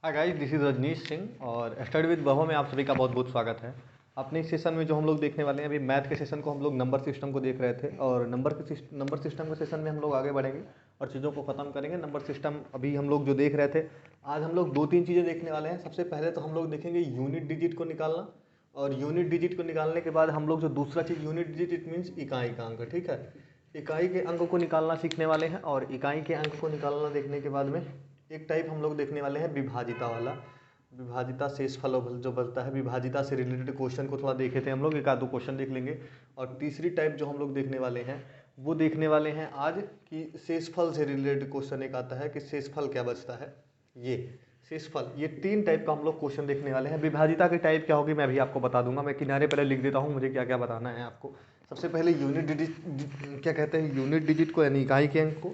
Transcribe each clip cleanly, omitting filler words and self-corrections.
Hi guys, this is Rajneesh Singh और study with वैभव में आप सभी का बहुत बहुत स्वागत है। अपने इस सेशन में जो हम लोग देखने वाले हैं, अभी मैथ के सेशन को हम लोग नंबर सिस्टम को देख रहे थे और नंबर सिस्टम के सेशन में हम लोग आगे बढ़ेंगे और चीज़ों को ख़त्म करेंगे। नंबर सिस्टम अभी हम लोग जो देख रहे थे, आज हम लोग दो तीन चीज़ें देखने वाले हैं। सबसे पहले तो हम लोग देखेंगे यूनिट डिजिट को निकालना, और यूनिट डिजिट को निकालने के बाद हम लोग जो दूसरा चीज़ यूनिट डिजिट इट मीन्स इकाई का अंक, ठीक है। इकाई के अंक को निकालना सीखने वाले हैं और इकाई के अंक को निकालना देखने के बाद में एक टाइप हम लोग देखने वाले हैं विभाजिता वाला। विभाजिता शेषफल जो बनता है, विभाजिता से रिलेटेड क्वेश्चन को थोड़ा देखे थे हम लोग, एक आध दो क्वेश्चन देख लेंगे। और तीसरी टाइप जो हम लोग देखने वाले हैं वो देखने वाले हैं आज कि शेषफल से रिलेटेड क्वेश्चन एक आता है कि शेषफल क्या बचता है, ये शेषफल। ये तीन टाइप का हम लोग क्वेश्चन देखने वाले हैं। विभाजिता की टाइप क्या होगी मैं भी आपको बता दूंगा। मैं किनारे पर लिख देता हूँ मुझे क्या क्या बताना है आपको। सबसे पहले यूनिट डिजिट क्या कहते हैं, यूनिट डिजिट को यानी इकाई के अंक को।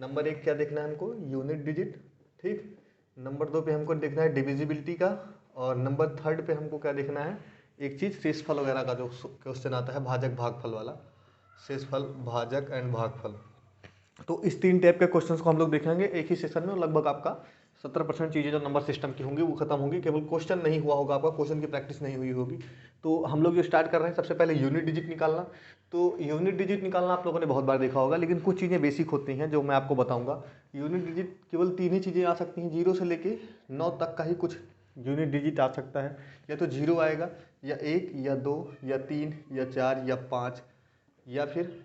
नंबर एक क्या देखना है हमको, यूनिट डिजिट, ठीक। नंबर दो पे हमको देखना है डिविजिबिलिटी का, और नंबर थर्ड पे हमको क्या देखना है, एक चीज़ शेषफल वगैरह का जो क्वेश्चन आता है, भाजक भागफल वाला, शेषफल भाजक एंड भागफल। तो इस तीन टाइप के क्वेश्चंस को हम लोग देखेंगे एक ही सेशन में, और लगभग आपका 70% चीज़ें जो नंबर सिस्टम की होंगी वो खत्म होंगी। केवल क्वेश्चन नहीं हुआ होगा आपका, क्वेश्चन की प्रैक्टिस नहीं हुई होगी। तो हम लोग जो स्टार्ट कर रहे हैं, सबसे पहले यूनिट डिजिट निकालना। तो यूनिट डिजिट निकालना आप लोगों ने बहुत बार देखा होगा, लेकिन कुछ चीज़ें बेसिक होती हैं जो मैं आपको बताऊंगा। यूनिट डिजिट केवल तीन ही चीज़ें आ सकती हैं, 0 से लेके 9 तक का ही कुछ यूनिट डिजिट आ सकता है। या तो 0 आएगा, या 1, या 2, या 3, या 4, या 5, या फिर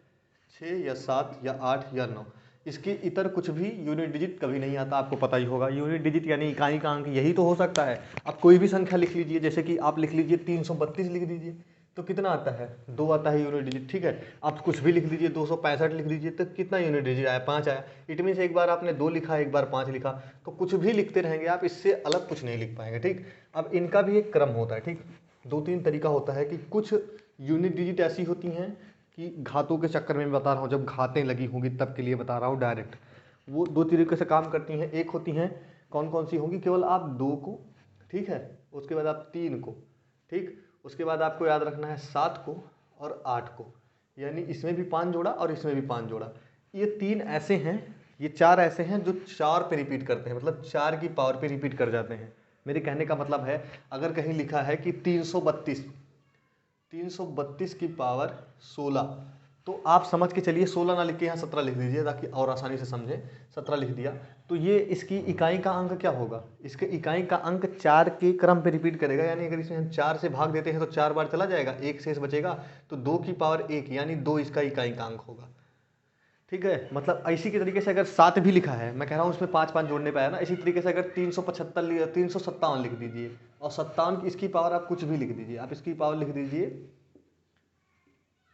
6, या 7, या 8, या 9। इसके इतर कुछ भी यूनिट डिजिट कभी नहीं आता, आपको पता ही होगा। यूनिट डिजिट यानी इकाई का अंक यही तो हो सकता है। आप कोई भी संख्या लिख लीजिए, जैसे कि आप लिख लीजिए 332 लिख दीजिए, तो कितना आता है, 2 आता है यूनिट डिजिट, ठीक है। आप कुछ भी लिख दीजिए, 265 लिख दीजिए, तो कितना यूनिट डिजिट आया, 5 आया। इट मीन्स एक बार आपने 2 लिखा, एक बार 5 लिखा, तो कुछ भी लिखते रहेंगे आप, इससे अलग कुछ नहीं लिख पाएंगे, ठीक। अब इनका भी एक क्रम होता है, ठीक। दो तीन तरीका होता है कि कुछ यूनिट डिजिट ऐसी होती हैं कि घातों के चक्कर में बता रहा हूँ, जब घातें लगी होंगी तब के लिए बता रहा हूँ डायरेक्ट। वो दो तरीके से काम करती हैं। एक होती हैं, कौन कौन सी होंगी, केवल आप 2 को, ठीक है, उसके बाद आप 3 को, ठीक, उसके बाद आपको याद रखना है 7 को और 8 को, यानी इसमें भी 5 जोड़ा और इसमें भी 5 जोड़ा। ये 3 ऐसे हैं, ये 4 ऐसे हैं जो 4 पे रिपीट करते हैं, मतलब 4 की पावर पे रिपीट कर जाते हैं। मेरे कहने का मतलब है, अगर कहीं लिखा है कि 332 की पावर 16, तो आप समझ के चलिए 16 ना लिख के यहाँ 17 लिख दीजिए, ताकि और आसानी से समझें। 17 लिख दिया तो ये इसकी इकाई का अंक क्या होगा, इसके इकाई का अंक 4 के क्रम पे रिपीट करेगा। यानी अगर इसमें हम 4 से भाग देते हैं तो 4 बार चला जाएगा, 1 शेष बचेगा, तो 2 की पावर 1 यानी 2 इसका इकाई का अंक होगा, ठीक है। मतलब इसी के तरीके से अगर 7 भी लिखा है, मैं कह रहा हूँ उसमें 5 5 जोड़ने पाया ना, इसी तरीके से अगर 375 357 लिख दीजिए, और 57 इसकी पावर आप कुछ भी लिख दीजिए, आप इसकी पावर लिख दीजिए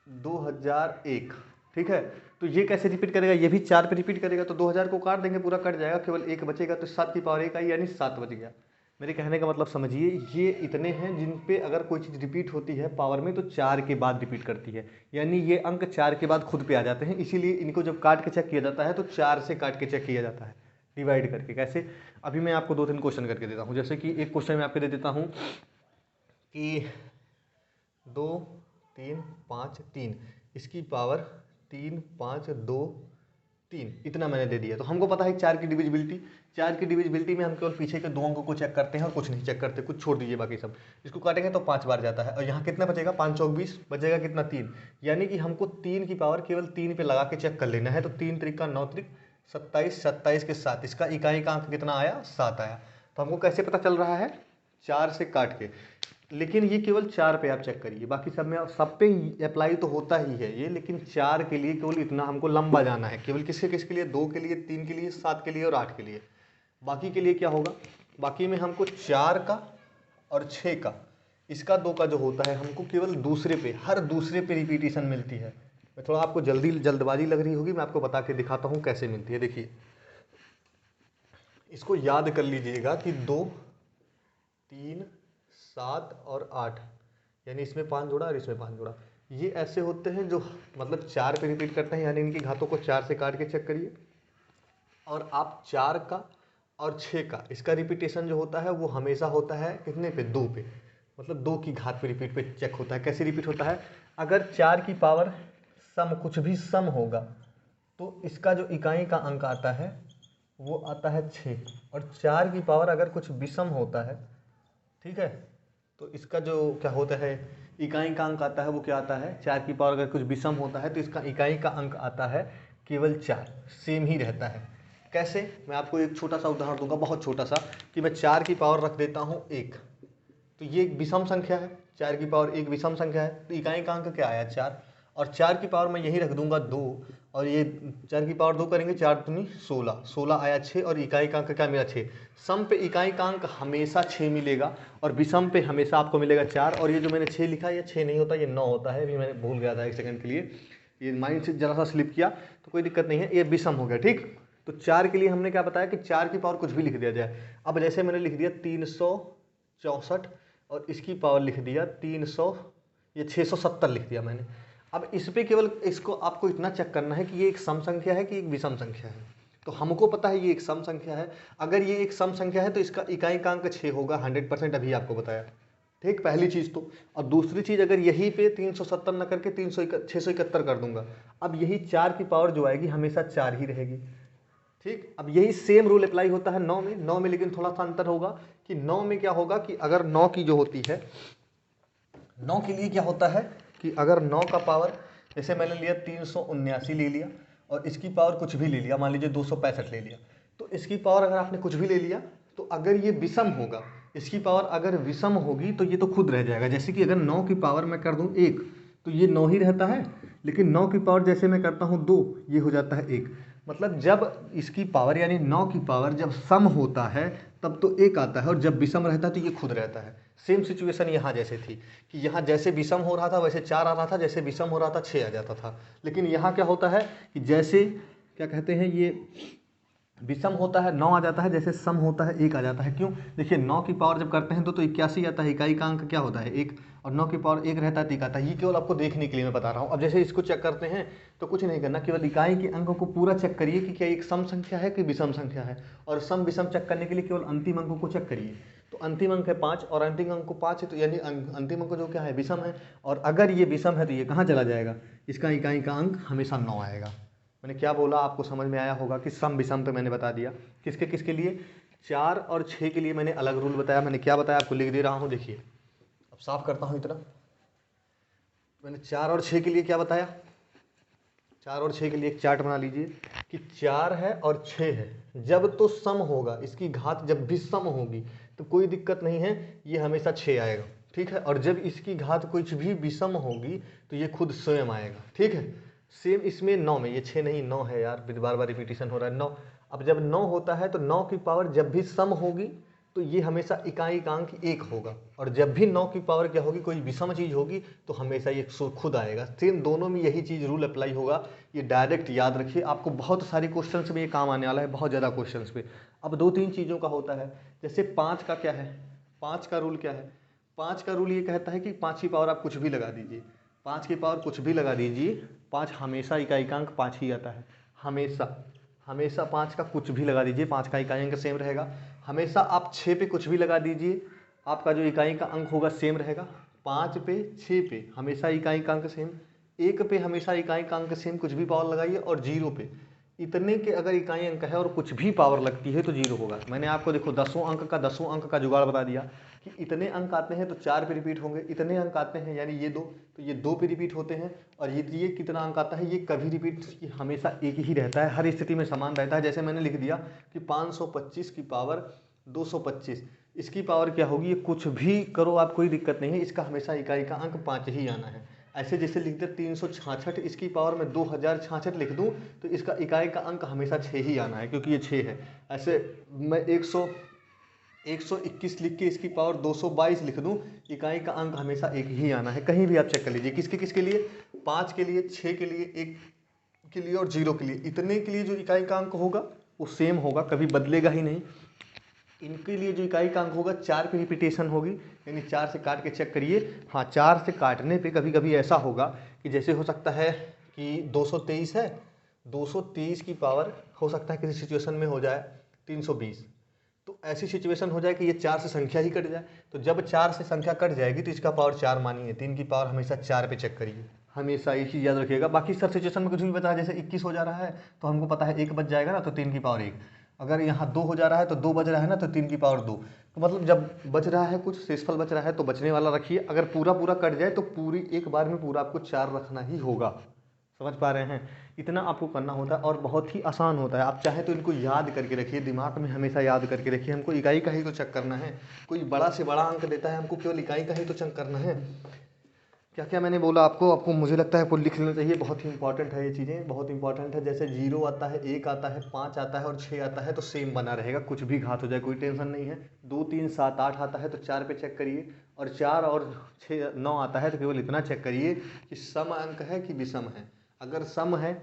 2001, ठीक है। तो ये कैसे रिपीट करेगा, ये भी 4 पे रिपीट करेगा, तो 2000 को काट देंगे, पूरा कट जाएगा, केवल 1 बचेगा, तो 7 की पावर 1 आई यानी 7 बच गया। मेरे कहने का मतलब समझिए, ये इतने हैं जिन पे अगर कोई चीज़ रिपीट होती है पावर में तो 4 के बाद रिपीट करती है, यानी ये अंक 4 के बाद खुद पे आ जाते हैं। इसीलिए इनको जब काट के चेक किया जाता है तो 4 से काट के चेक किया जाता है, डिवाइड करके। कैसे, अभी मैं आपको 2-3 क्वेश्चन करके देता हूँ। जैसे कि एक क्वेश्चन मैं आपको दे देता हूँ कि 2 3 5 3, इसकी पावर 3 5 2 3, इतना मैंने दे दिया। तो हमको पता है 4 की डिविजिबिलिटी, 4 की डिविजिबिलिटी में हम केवल पीछे के 2 अंकों को चेक करते हैं और कुछ नहीं चेक करते, कुछ छोड़ दीजिए बाकी सब। इसको काटेंगे तो 5 बार जाता है, और यहाँ कितना बचेगा, 5 चौक 20, बचेगा कितना, 3। यानी कि हमको 3 की पावर केवल 3 पे लगा के चेक कर लेना है। तो 3 त्रिका 9 त्रिक 27, 27 के 7, इसका इकाई का अंक कितना आया, 7 आया। तो हमको कैसे पता चल रहा है, 4 से काट के। लेकिन ये केवल 4 पे आप चेक करिए, बाकी सब में सब पे अप्लाई तो होता ही है ये, लेकिन 4 के लिए केवल इतना हमको लंबा जाना है, केवल किसके किसके लिए, 2 के लिए, 3 के लिए, 7 के लिए और 8 के लिए। बाकी के लिए क्या होगा, बाकी में हमको 4 का और 6 का, इसका 2 का जो होता है, हमको केवल दूसरे पे, हर दूसरे पे रिपीटेशन मिलती है। मैं थोड़ा आपको जल्दबाजी लग रही होगी, मैं आपको बता के दिखाता हूँ कैसे मिलती है। देखिए, इसको याद कर लीजिएगा कि 2 3 7 और 8, यानी इसमें 5 जोड़ा और इसमें 5 जोड़ा, ये ऐसे होते हैं जो मतलब 4 पे रिपीट करते हैं, यानी इनकी घातों को 4 से काट के चेक करिए। और आप 4 का और 6 का, इसका रिपीटेशन जो होता है वो हमेशा होता है कितने पे, 2 पे, मतलब 2 की घात पे रिपीट पे चेक होता है। कैसे रिपीट होता है, अगर 4 की पावर सम, कुछ भी सम होगा, तो इसका जो इकाई का अंक आता है वो आता है 6, और 4 की पावर अगर कुछ विषम होता है, ठीक है, तो इसका जो क्या होता है इकाई का अंक आता है वो क्या आता है 4 की पावर अगर कुछ विषम होता है तो इसका इकाई का अंक आता है केवल 4, सेम ही रहता है। कैसे, मैं आपको एक छोटा सा उदाहरण दूंगा, बहुत छोटा सा, कि मैं 4 की पावर रख देता हूँ 1, तो ये एक विषम संख्या है, 4 की पावर एक विषम संख्या है, तो इकाई का अंक क्या आया 4, और 4 की पावर मैं यही रख दूंगा 2, और ये 4 की पावर 2 करेंगे 4 दूनी 16, 16 आया 6, और इकाई का अंक क्या मिला 6। सम पे इकाई का अंक हमेशा 6 मिलेगा और विषम पे हमेशा आपको मिलेगा 4, और ये जो मैंने 6 लिखा ये 6 नहीं होता, ये 9 होता है, अभी मैंने भूल गया था एक सेकंड के लिए, ये माइंड से जरा सा स्लिप किया, तो कोई दिक्कत नहीं है, ये विषम हो गया। ठीक, तो 4 के लिए हमने क्या बताया कि 4 की पावर कुछ भी लिख दिया जाए। अब जैसे मैंने लिख दिया 364, और इसकी पावर लिख दिया 300, ये 670 लिख दिया मैंने। अब इस पे केवल इसको आपको इतना चेक करना है कि ये एक सम संख्या है कि एक विषम संख्या है। तो हमको पता है ये एक सम संख्या है, अगर ये एक सम संख्या है तो इसका इकाई का अंक 6 होगा 100%, अभी आपको बताया। ठीक, पहली चीज़ तो, और दूसरी चीज़ अगर यहीं पे 370 न करके 671 कर दूंगा, अब यही 4 की पावर जो आएगी हमेशा 4 ही रहेगी। ठीक, अब यही सेम रूल अप्लाई होता है 9 में, 9 में लेकिन थोड़ा सा अंतर होगा कि 9 में क्या होगा कि अगर 9 की जो होती है, 9 के लिए क्या होता है कि अगर 9 का पावर, जैसे मैंने लिया 379 ले लिया और इसकी पावर कुछ भी ले लिया, मान लीजिए 265 ले लिया, तो इसकी पावर अगर आपने कुछ भी ले लिया तो अगर ये विषम होगा, इसकी पावर अगर विषम होगी तो ये तो खुद रह जाएगा। जैसे कि अगर 9 की पावर मैं कर दूं 1 तो ये 9 ही रहता है, लेकिन 9 की पावर जैसे मैं करता हूँ 2 ये हो जाता है 1। मतलब जब इसकी पावर यानी 9 की पावर जब सम होता है तब तो 1 आता है, और जब विषम रहता है तो ये खुद रहता है। सेम सिचुएशन यहाँ जैसे थी कि यहाँ जैसे विषम हो रहा था वैसे 4 आ रहा था, जैसे विषम हो रहा था 6 आ जाता था। लेकिन यहाँ क्या होता है कि जैसे क्या कहते हैं, ये विषम होता है 9 आ जाता है, जैसे सम होता है 1 आ जाता है। क्यों, देखिए 9 की पावर जब करते हैं तो 81 आता है, इकाई का अंक क्या होता है 1, और 9 की पावर 1 रहता है तो 1 आता है। ये केवल आपको देखने के लिए मैं बता रहा हूँ। अब जैसे इसको चेक करते हैं तो कुछ नहीं करना, केवल इकाई के अंकों को पूरा चेक करिए कि क्या एक सम संख्या है कि विषम संख्या है, और सम विषम चेक करने के लिए केवल अंतिम अंकों को चेक करिए। तो अंतिम अंक है 5 और अंतिम अंक को 5 है, तो यानी अंतिम अंक जो क्या है विषम है, और अगर ये विषम है तो ये कहाँ चला जाएगा, इसका इकाई का अंक हमेशा 9 आएगा। मैंने क्या बोला आपको समझ में आया होगा कि सम विषम पे मैंने बता दिया। किसके किसके लिए, 4 और 6 के लिए मैंने अलग रूल बताया। मैंने क्या बताया आपको लिख दे रहा हूँ, देखिए अब साफ करता हूँ इतना। मैंने 4 और 6 के लिए क्या बताया, 4 और 6 के लिए एक चार्ट बना लीजिए कि 4 है और 6 है, जब तो सम होगा, इसकी घात जब भी सम होगी तो कोई दिक्कत नहीं है, ये हमेशा 6 आएगा। ठीक है, और जब इसकी घात कुछ भी विषम होगी तो ये खुद स्वयं आएगा। ठीक है, सेम इसमें 9 में, ये 6 नहीं 9 है यार, बार बार रिपीटिशन हो रहा है 9। अब जब 9 होता है तो 9 की पावर जब भी सम होगी तो ये हमेशा इकाई का अंक 1 होगा, और जब भी 9 की पावर क्या होगी, कोई विषम चीज होगी तो हमेशा ये खुद आएगा। सेम दोनों में यही चीज रूल अप्लाई होगा, ये डायरेक्ट याद रखिए, आपको बहुत सारे क्वेश्चन में ये काम आने वाला है, बहुत ज़्यादा क्वेश्चन पे। अब 2-3 चीज़ों का होता है, जैसे 5 का क्या है, 5 का रूल क्या है, 5 का रूल ये कहता है कि 5 की पावर आप कुछ भी लगा दीजिए, 5 की पावर कुछ भी लगा दीजिए, 5 हमेशा इकाई का अंक 5 ही आता है, हमेशा हमेशा 5 का कुछ भी लगा दीजिए, 5 का इकाई अंक सेम रहेगा। हमेशा आप 6 पे कुछ भी लगा दीजिए, आपका जो इकाई का अंक होगा सेम रहेगा। 5 पे 6 पे हमेशा इकाई का अंक सेम, 1 पे हमेशा इकाई का अंक सेम, कुछ भी पावर लगाइए, और 0 पे इतने के अगर इकाई अंक है और कुछ भी पावर लगती है तो 0 होगा। मैंने आपको देखो 10वां अंक का जुगाड़ बता दिया कि इतने अंक आते हैं तो 4 पे रिपीट होंगे, इतने अंक आते हैं यानी ये 2 तो ये 2 पे रिपीट होते हैं, और ये कितना अंक आता है, ये कभी रिपीट हमेशा एक ही रहता है, हर स्थिति में समान रहता है। जैसे मैंने लिख दिया कि 525 की पावर 225, इसकी पावर क्या होगी, ये कुछ भी करो आप कोई दिक्कत नहीं है, इसका हमेशा इकाई का अंक 5 ही आना है। ऐसे जैसे लिख दे 366, इसकी पावर में 2066 लिख दूं तो इसका इकाई का अंक हमेशा 6 ही आना है, क्योंकि ये 6 है। ऐसे मैं 121 लिख के इसकी पावर 222 लिख दूं, इकाई का अंक हमेशा 1 ही आना है। कहीं भी आप चेक कर लीजिए, किसके किसके लिए, 5 के लिए, 6 के लिए, 1 के लिए और 0 के लिए, इतने के लिए जो इकाई का अंक होगा वो सेम होगा, कभी बदलेगा ही नहीं। इनके लिए जो इकाई का अंक होगा 4 पे रिपीटेशन होगी, यानी 4 से काट के चेक करिए। हाँ, 4 से काटने पे कभी कभी ऐसा होगा कि जैसे हो सकता है कि 223 है, 223 की पावर हो सकता है किसी सिचुएशन में हो जाए 320, तो ऐसी सिचुएशन हो जाए कि ये 4 से संख्या ही कट जाए। तो जब 4 से संख्या कट जाएगी तो इसका पावर 4 मानिए, 3 की पावर हमेशा 4 पे चेक करिए, हमेशा ये चीज़ याद रखिएगा। बाकी सब सिचुएशन में कुछ भी पता है, जैसे 21 हो जा रहा है तो हमको पता है 1 बच जाएगा ना, तो 3 की पावर 1, अगर यहाँ 2 हो जा रहा है तो 2 बच रहा है ना, तो 3 की पावर 2। तो मतलब जब बच रहा है कुछ शेषफल बच रहा है तो बचने वाला रखिए, अगर पूरा पूरा कट जाए तो पूरी एक बार में पूरा आपको 4 रखना ही होगा। समझ पा रहे हैं? इतना आपको करना होता है और बहुत ही आसान होता है। आप चाहें तो इनको याद करके रखिए, दिमाग में हमेशा याद करके रखिए। हमको इकाई का ही तो चेक करना है, कोई बड़ा से बड़ा अंक देता है, हमको केवल इकाई का ही तो चेक करना है। क्या क्या मैंने बोला आपको मुझे लगता है आपको लिख लेना चाहिए, बहुत ही इंपॉर्टेंट है ये चीज़ें, बहुत इंपॉर्टेंट है। जैसे 0 आता है, 1 आता है, 5 आता है और 6 आता है तो सेम बना रहेगा, कुछ भी घात हो जाए कोई टेंशन नहीं है। 2 3 7 8 आता है तो 4 पे चेक करिए, और 4 और 6 9 आता है तो केवल इतना चेक करिए कि सम अंक है कि विषम है। अगर सम है,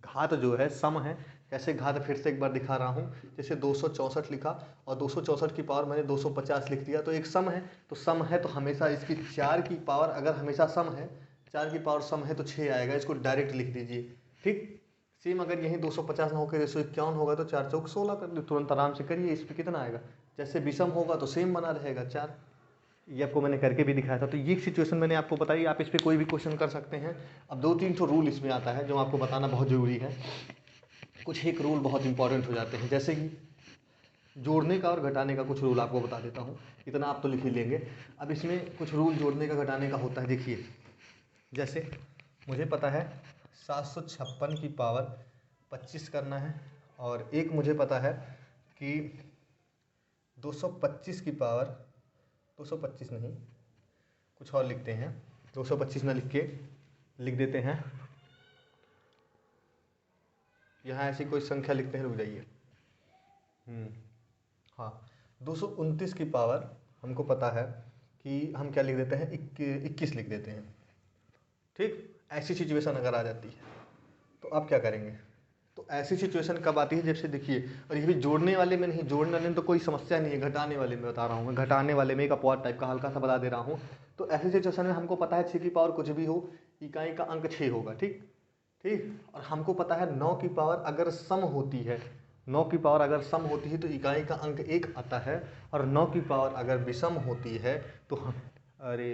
घात जो है सम है, कैसे घात फिर से एक बार दिखा रहा हूँ। जैसे 264 लिखा और 264 की पावर मैंने 250 लिख दिया, तो एक सम है। तो सम है तो हमेशा इसकी 4 की पावर अगर हमेशा सम है, 4 की पावर सम है तो 6 आएगा, इसको डायरेक्ट लिख दीजिए। ठीक, सेम अगर यहीं 250 ना होकर 151 होगा तो 4 चौक 16 कर दो, तुरंत आराम से करिए। इस पर कितना आएगा? जैसे विषम होगा तो सेम बना रहेगा 4। ये आपको मैंने करके भी दिखाया था। तो ये सिचुएशन मैंने आपको बताई, आप इस पर कोई भी क्वेश्चन कर सकते हैं। अब 2 3 तो रूल इसमें आता है जो आपको बताना बहुत ज़रूरी है। कुछ एक रूल बहुत इंपॉर्टेंट हो जाते हैं, जैसे कि जोड़ने का और घटाने का कुछ रूल आपको बता देता हूँ, इतना आप तो लिख ही लेंगे। अब इसमें कुछ रूल जोड़ने का घटाने का होता है। देखिए, जैसे मुझे पता है 756 की पावर 25 करना है, और एक मुझे पता है कि 225 की पावर 225 नहीं, कुछ और लिखते हैं, 225 ना लिख के लिख देते हैं, यहाँ ऐसी कोई संख्या लिखते हैं, रुक जाइए। हाँ, 229 की पावर हमको पता है कि हम क्या लिख देते हैं, 21 लिख देते हैं। ठीक, ऐसी सिचुएशन अगर आ जाती है तो आप क्या करेंगे? तो ऐसी सिचुएशन कब आती है? जैसे देखिए, और ये भी जोड़ने वाले में नहीं, जोड़ने वाले में तो कोई समस्या नहीं है, घटाने वाले में बता रहा हूँ मैं। घटाने वाले में एक अपवाद टाइप का हल्का सा बता दे रहा हूँ। तो ऐसी सिचुएशन में हमको पता है 6 की पावर कुछ भी हो, इकाई का अंक 6 होगा। ठीक ठीक, और हमको पता है 9 की पावर अगर सम होती है, 9 की पावर अगर सम होती है तो इकाई का अंक 1 आता है, और 9 की पावर अगर विषम होती है तो अरे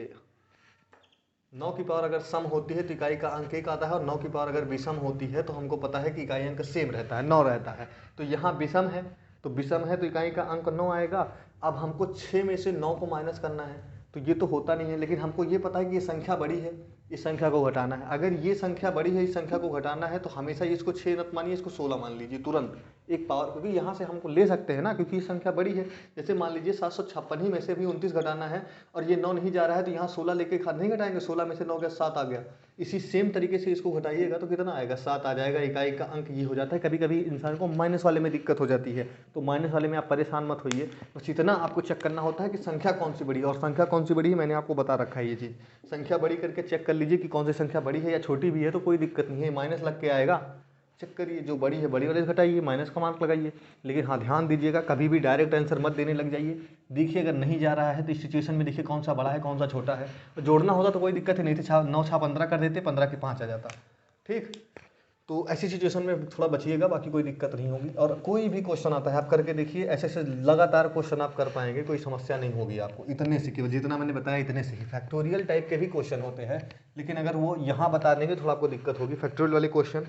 9 की पावर अगर सम होती है तो इकाई का अंक 1 आता है, और 9 की पावर अगर विषम होती है तो हमको पता है कि इकाई अंक सेम रहता है, 9 रहता है। तो यहाँ विषम है, तो विषम है तो इकाई का अंक 9 आएगा। अब हमको 6 में से 9 को माइनस करना है, तो ये तो होता नहीं है, लेकिन हमको ये पता है कि ये संख्या बड़ी है, इस संख्या को घटाना है। अगर ये संख्या बड़ी है, इस संख्या को घटाना है, तो हमेशा इसको 6 मत मानिए, इसको 16 मान लीजिए तुरंत एक पावर, क्योंकि यहाँ से हमको ले सकते हैं ना, क्योंकि ये संख्या बड़ी है। जैसे मान लीजिए 756 ही में से भी 29 घटाना है और ये 9 नहीं जा रहा है, तो यहाँ 16 लेके नहीं घटाएंगे, 16 में से 9 गया 7 आ गया। इसी सेम तरीके से इसको घटाइएगा तो कितना आएगा? 7 आ जाएगा। इकाई का अंक ये हो जाता है। कभी कभी इंसान को माइनस वाले में दिक्कत हो जाती है, तो माइनस वाले में आप परेशान मत होइए, बस इतना आपको चेक करना होता है कि संख्या कौन सी बड़ी है। और संख्या कौन सी बड़ी है मैंने आपको बता रखा है, ये चीज़ संख्या बड़ी करके चेक कर लीजिए कि कौन सी संख्या बड़ी है या छोटी भी है, तो कोई दिक्कत नहीं है, माइनस लग के आएगा। चेक करिए, जो बड़ी है बड़ी वाले से घटाइए, माइनस का मार्क लगाइए। लेकिन हाँ, ध्यान दीजिएगा, कभी भी डायरेक्ट आंसर मत देने लग जाइए। देखिए, अगर नहीं जा रहा है तो इस सिचुएशन में देखिए कौन सा बड़ा है कौन सा छोटा है। तो जोड़ना होता तो कोई दिक्कत ही नहीं थी, 9 6 15 कर देते, 15 की 5 आ जाता। ठीक, तो ऐसी सिचुएशन में थोड़ा बचिएगा, बाकी कोई दिक्कत नहीं होगी। और कोई भी क्वेश्चन आता है आप करके देखिए, ऐसे ऐसे लगातार क्वेश्चन आप कर पाएंगे, कोई समस्या नहीं होगी आपको। इतने से केवल जितना मैंने बताया इतने से ही। फैक्टोरियल टाइप के भी क्वेश्चन होते हैं, लेकिन अगर वो यहाँ बता देंगे थोड़ा आपको दिक्कत होगी। फैक्टोरियल वाले क्वेश्चन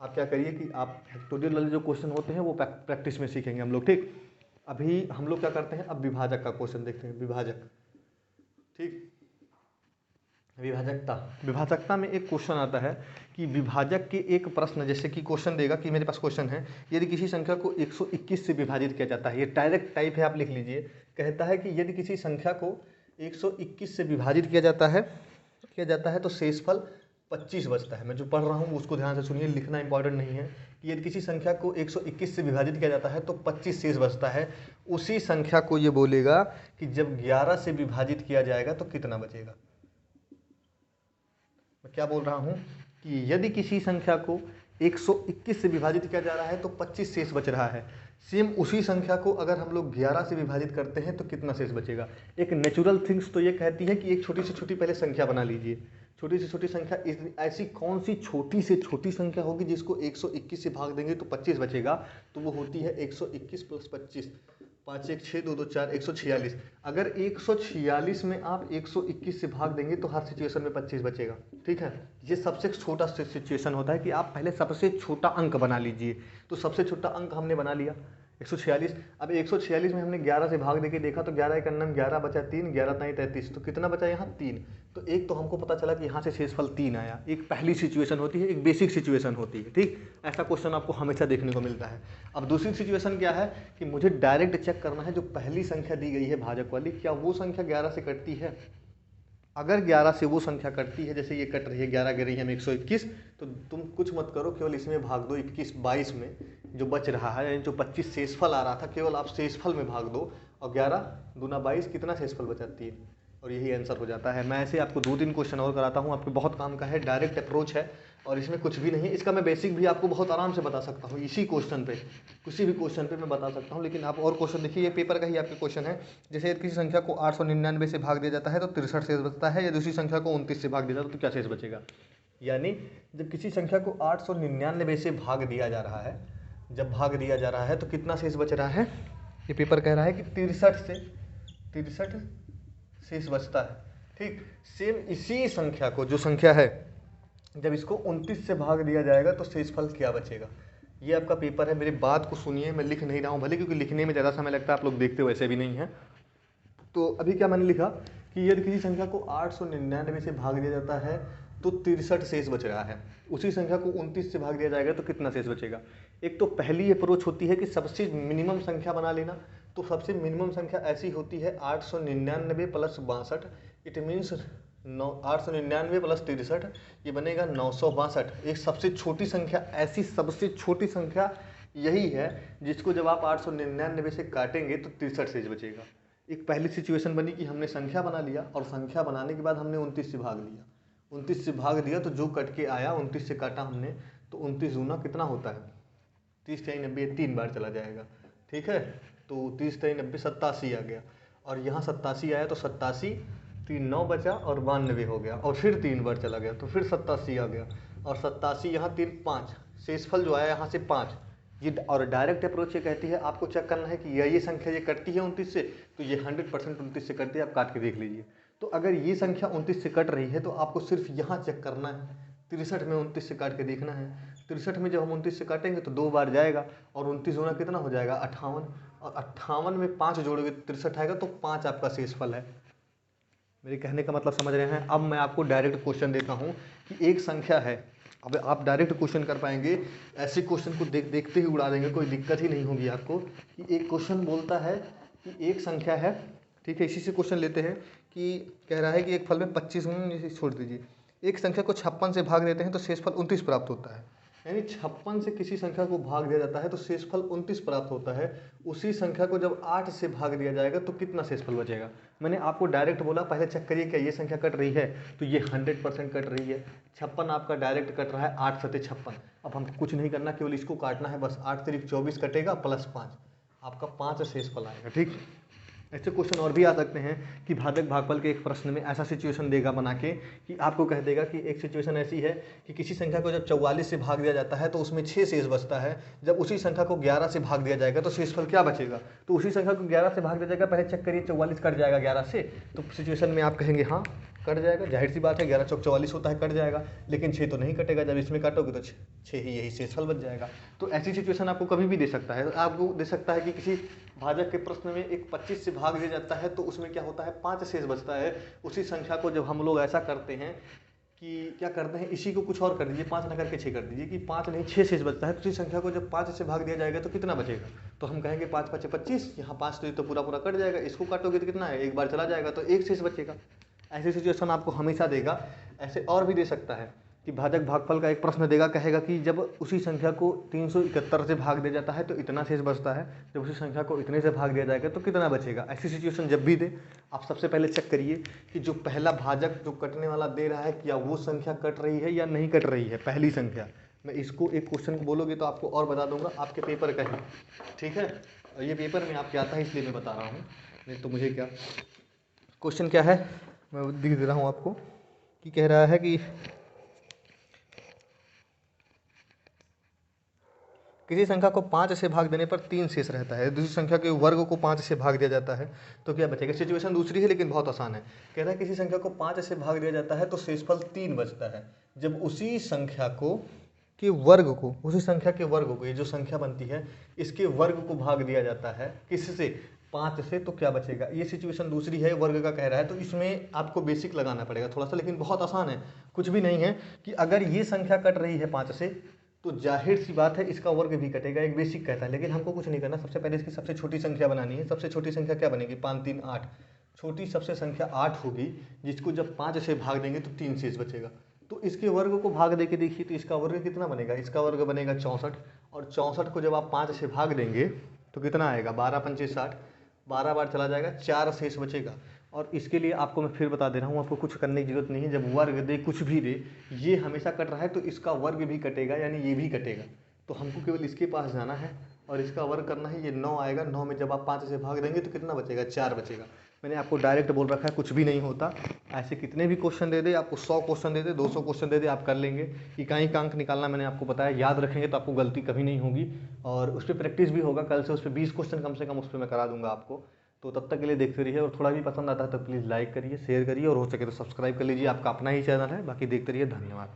आप क्या करिए कि आप फैक्टोरियल वाले जो क्वेश्चन होते हैं वो प्रैक्टिस में सीखेंगे हम लोग। ठीक, अभी हम लोग क्या करते हैं, अब विभाजक का क्वेश्चन देखते हैं। विभाजक, ठीक, विभाजकता। विभाजकता में एक क्वेश्चन आता है कि विभाजक के एक प्रश्न, जैसे कि क्वेश्चन देगा कि मेरे पास क्वेश्चन है, यदि किसी संख्या को 121 से विभाजित किया जाता है, ये डायरेक्ट टाइप है, आप लिख लीजिए। कहता है कि यदि किसी संख्या को 121 से विभाजित किया जाता है तो शेषफल 25 बचता है। मैं जो पढ़ रहा हूँ उसको ध्यान से सुनिए, लिखना इंपॉर्टेंट नहीं है। कि यदि किसी संख्या को 121 से विभाजित किया जाता है तो 25 शेष बचता है। उसी संख्या को ये बोलेगा कि जब 11 से विभाजित किया जाएगा तो कितना बचेगा। मैं क्या बोल रहा हूँ कि यदि किसी संख्या को 121 से विभाजित किया जा रहा है तो 25 शेष बच रहा है। सेम उसी संख्या को अगर हम लोग 11 से विभाजित करते हैं तो कितना शेष बचेगा। एक नेचुरल थिंग्स तो ये कहती है कि एक छोटी से छोटी पहले संख्या बना लीजिए। छोटी से छोटी संख्या, ऐसी कौन सी छोटी से छोटी संख्या होगी जिसको 121 से भाग देंगे तो 25 बचेगा? तो वो होती है 121 + 25। 5 1 6 2 2 4 146। अगर 146 में आप 121 से भाग देंगे तो हर सिचुएशन में 25 बचेगा। ठीक है, ये सबसे छोटा सिचुएशन होता है कि आप पहले सबसे छोटा अंक बना लीजिए। तो सबसे छोटा अंक हमने बना लिया 146। अब 146 में हमने 11 से भाग देके देखा तो 11 एक अन्नम 11 बचा 3, 11 ताई 33, तो कितना बचा यहाँ 3। तो एक तो हमको पता चला कि यहाँ से शेषफल 3 आया। एक पहली सिचुएशन होती है, एक बेसिक सिचुएशन होती है। ठीक, ऐसा क्वेश्चन आपको हमेशा देखने को मिलता है। अब दूसरी सिचुएशन क्या है कि मुझे डायरेक्ट चेक करना है जो पहली संख्या दी गई है भाजक वाली, क्या वो संख्या 11 से कटती है। अगर 11 से वो संख्या कटती है, जैसे ये कट रही है 11 गिर रही है हमें 121, तो तुम कुछ मत करो, केवल इसमें भाग दो 21 22 में जो बच रहा है, यानी जो 25 शेषफल आ रहा था केवल आप शेषफल में भाग दो, और 11 दूना 22 कितना शेषफल बचाती है, और यही आंसर हो जाता है। मैं ऐसे आपको 2-3 क्वेश्चन और कराता हूँ, आपके बहुत काम का है, डायरेक्ट अप्रोच है और इसमें कुछ भी नहीं है। इसका मैं बेसिक भी आपको बहुत आराम से बता सकता हूँ, इसी क्वेश्चन पे, किसी भी क्वेश्चन पे मैं बता सकता हूँ। लेकिन आप और क्वेश्चन देखिए, ये पेपर का ही आपके क्वेश्चन है। जैसे किसी संख्या को 899 से भाग दिया जाता है तो 63 शेष बचता है, या दूसरी संख्या को 29 से भाग दिया जाता है तो क्या शेष बचेगा। यानी जब किसी संख्या को 899 से भाग दिया जा रहा है, जब भाग दिया जा रहा है तो कितना शेष बच रहा है, ये पेपर कह रहा है कि 63 शेष बचता है। ठीक, सेम इसी संख्या को, जो संख्या है, जब इसको 29 से भाग दिया जाएगा तो शेषफल क्या बचेगा। ये आपका पेपर है, मेरी बात को सुनिए, मैं लिख नहीं रहा हूँ भले, क्योंकि लिखने में ज़्यादा समय लगता है, आप लोग देखते हो वैसे भी नहीं है। तो अभी क्या मैंने लिखा कि यदि किसी संख्या को 899 से भाग दिया जाता है तो 63 शेष बच रहा है, उसी संख्या को 29 से भाग दिया जाएगा तो कितना शेष बचेगा। एक तो पहली अप्रोच होती है कि सबसे मिनिमम संख्या बना लेना। तो सबसे मिनिमम संख्या ऐसी होती है 899 प्लस 62, इट मीन्स 899 प्लस 63, ये बनेगा 962। एक सबसे छोटी संख्या, ऐसी सबसे छोटी संख्या यही है जिसको जब आप 899 से काटेंगे तो 63 शेष बचेगा। एक पहली सिचुएशन बनी कि हमने संख्या बना लिया, और संख्या बनाने के बाद हमने 29 से भाग लिया, 29 से भाग दिया तो जो कट के आया 29 से काटा हमने, तो 29 दूना कितना होता है 30 3 90, 3 बार चला जाएगा। ठीक है, तो 30 3 90 87 आ गया, और यहाँ 87 आया तो 87 3 9 बचा और 92 हो गया, और फिर 3 बार चला गया तो फिर 87 आ गया, और 87 यहाँ 3 5, शेषफल जो आया यहाँ से 5। ये और डायरेक्ट अप्रोच ये कहती है आपको चेक करना है कि ये संख्या ये कटती है 29 से, तो ये 100% 29 से कटती है, आप काट के देख लीजिए। तो अगर ये संख्या 29 से कट रही है तो आपको सिर्फ यहाँ चेक करना है, 63 में 29 से काट के देखना है। 63 में जब हम 29 से काटेंगे तो 2 बार जाएगा, और 29 गुना कितना हो जाएगा 58, और 58 में 5 जोड़ोगे 63 आएगा, तो 5 आपका शेषफल है। मेरे कहने का मतलब समझ रहे हैं। अब मैं आपको डायरेक्ट क्वेश्चन देता हूँ कि एक संख्या है, अब आप डायरेक्ट क्वेश्चन कर पाएंगे, ऐसे क्वेश्चन को देखते ही उड़ा देंगे, कोई दिक्कत ही नहीं होगी आपको। कि एक क्वेश्चन बोलता है कि एक संख्या है, ठीक है, इसी से क्वेश्चन लेते हैं कि कह रहा है कि एक फल में 25 छोड़ दीजिए, एक संख्या को 56 से भाग देते हैं तो शेषफल 29 प्राप्त होता है। यानी 56 से किसी संख्या को भाग दिया जाता है तो शेषफल 29 प्राप्त होता है। उसी संख्या को जब 8 से भाग दिया जाएगा तो कितना शेषफल बचेगा। मैंने आपको डायरेक्ट बोला, पहले चेक करिए क्या ये संख्या कट रही है, तो ये 100% कट रही है। 56 आपका डायरेक्ट कट रहा है, 8 सते 56। अब हमको कुछ नहीं करना, केवल इसको काटना है बस। 8 तिरिक 24 कटेगा प्लस 5, आपका 5 शेषफल आएगा। ठीक, ऐसे क्वेश्चन और भी आ सकते हैं कि भाजक भागफल के एक प्रश्न में ऐसा सिचुएशन देगा बना के कि आपको कह देगा कि एक सिचुएशन ऐसी है कि किसी संख्या को जब 44 से भाग दिया जाता है तो उसमें 6 शेष बचता है। जब उसी संख्या को 11 से भाग दिया जाएगा तो शेषफल क्या बचेगा। तो उसी संख्या को 11 से भाग दिया जाएगा, पहले चेक करिए 44 कट जाएगा 11 से, तो सिचुएशन में आप कहेंगे हाँ कट जाएगा, जाहिर सी बात है 11 चौक 44 होता है, कट जाएगा। लेकिन 6 तो नहीं कटेगा, जब इसमें काटोगे तो 6 ही यही शेषफल बच जाएगा। तो ऐसी सिचुएशन आपको कभी भी दे सकता है। आपको दे सकता है कि किसी भाजक के प्रश्न में एक 25 से भाग दिया जाता है तो उसमें क्या होता है 5 शेष बचता है। उसी संख्या को जब हम लोग ऐसा करते हैं कि क्या करते हैं, इसी को कुछ और कर दीजिए, 5 न करके 6 कर दीजिए कि 5 नहीं 6 शेष बचता है। तो उसी संख्या को जब 5 से भाग दिया जाएगा तो कितना बचेगा, तो हम कहेंगे 5 5 25, यहाँ 5 तो पूरा पूरा कट जाएगा, इसको काटोगे तो कितना है, एक बार चला जाएगा तो 1 शेष बचेगा। ऐसी सिचुएशन आपको हमेशा देगा। ऐसे और भी दे सकता है कि भाजक भागफल का एक प्रश्न देगा, कहेगा कि जब उसी संख्या को 371 से भाग दिया जाता है तो इतना शेष बचता है, जब उसी संख्या को इतने से भाग दिया जाएगा तो कितना बचेगा। ऐसी सिचुएशन जब भी दे, आप सबसे पहले चेक करिए कि जो पहला भाजक जो कटने वाला दे रहा है क्या वो संख्या कट रही है या नहीं कट रही है, पहली संख्या। मैं इसको एक क्वेश्चन को बोलोगे तो आपको और बता दूंगा, आपके पेपर का ही, ठीक है। और ये पेपर में आपके आता है इसलिए मैं बता रहा हूँ, नहीं तो मुझे क्या। क्वेश्चन क्या है मैं दिख दे रहा हूँ आपको कि कह रहा है कि किसी संख्या को 5 से भाग देने पर 3 शेष रहता है, दूसरी संख्या के वर्ग को 5 से भाग दिया जाता है तो क्या बचेगा। सिचुएशन दूसरी है लेकिन बहुत आसान है। कह रहा है किसी संख्या को 5 से भाग दिया जाता है तो शेषफल 3 बचता है। जब उसी संख्या को के वर्ग को, उसी संख्या के वर्ग को, ये जो संख्या बनती है इसके वर्ग को भाग दिया जाता है किससे, 5 से, तो क्या बचेगा। ये सिचुएशन दूसरी है, वर्ग का कह रहा है, तो इसमें आपको बेसिक लगाना पड़ेगा थोड़ा सा, लेकिन बहुत आसान है। कुछ भी नहीं है कि अगर ये संख्या कट रही है 5 से तो जाहिर सी बात है इसका वर्ग भी कटेगा, एक बेसिक कहता है। लेकिन हमको कुछ नहीं करना, सबसे पहले इसकी सबसे छोटी संख्या बनानी है। सबसे छोटी संख्या क्या बनेगी, 5 3 8। छोटी सबसे संख्या 8 होगी, जिसको जब 5 से भाग देंगे तो 3 शेष बचेगा। तो इसके वर्ग को भाग दे के देखिए तो इसका वर्ग कितना बनेगा, इसका वर्ग बनेगा 64। और 64 को जब आप 5 से भाग देंगे तो कितना आएगा, 12 पंचे 60, 12 बार चला जाएगा, 4 शेष बचेगा। और इसके लिए आपको मैं फिर बता दे रहा हूँ, आपको कुछ करने की जरूरत नहीं है। जब वर्ग दे, कुछ भी दे, ये हमेशा कट रहा है तो इसका वर्ग भी कटेगा, यानी ये भी कटेगा। तो हमको केवल इसके पास जाना है और इसका वर्ग करना है। ये 9 आएगा, 9 में जब आप 5 से भाग देंगे तो कितना बचेगा, 4 बचेगा। मैंने आपको डायरेक्ट बोल रखा है, कुछ भी नहीं होता। ऐसे कितने भी क्वेश्चन दे दे, आपको 100 क्वेश्चन दे दे, 200 क्वेश्चन दे दे, आप कर लेंगे। इकाई का अंक निकालना मैंने आपको बताया, याद रखेंगे तो आपको गलती कभी नहीं होगी। और उस पर प्रैक्टिस भी होगा, कल से उस पर 20 क्वेश्चन कम से कम उस पर मैं करा दूंगा आपको। तो तब तक के लिए देखते रहिए, और थोड़ा भी पसंद आता है तो प्लीज़ लाइक करिए, शेयर करिए, और हो सके तो सब्सक्राइब कर लीजिए। आपका अपना ही चैनल है, बाकी देखते रहिए। धन्यवाद।